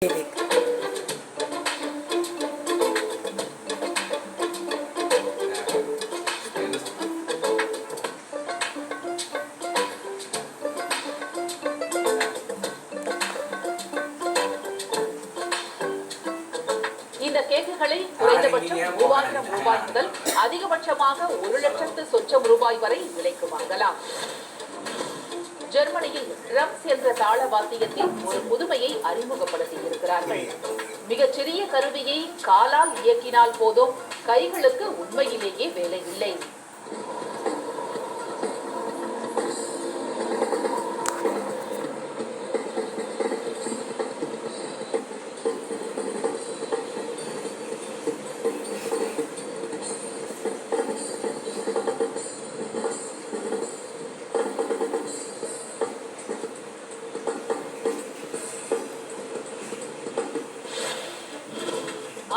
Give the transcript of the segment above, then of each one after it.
இந்த கேக்குகளை குறைந்தபட்சம் 3000 ரூபாய் முதல் அதிகபட்சமாக 1,00,000 சொச்சம் ரூபாய் வரை விலைக்கு வாங்கலாம். ஜெர்மனியில் ட்ரம்ஸ் என்ற தாள வாத்தியத்தில் ஒரு புதுமையை அறிமுகப்படுத்தி இருக்கிறார்கள். மிகச்சிறிய கருவியை காலால் இயக்கினால் போதும், கைகளுக்கு உண்மையிலேயே வேலை இல்லை.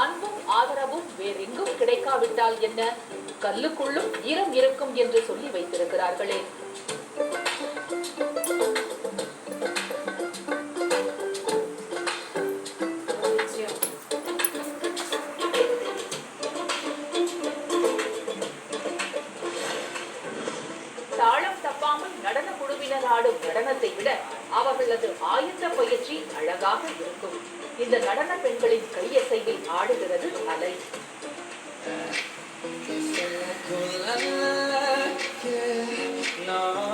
அன்பும் ஆதரவும் வேறெங்கும் கிடைக்காவிட்டால் என்ன, கல்லுக்குள்ளும் ஈரம் இருக்கும் என்று சொல்லி வைத்திருக்கிறார்களே. தாளம் தப்பாமல் நடன குழுவினர் ஆடும் நடனத்தை விட அவர்களது ஆயத்த பயிற்சி அழகாக இருக்கும். இந்த நடன பெண்களின் கையசைவில் ஆடுகிறது அலை. No.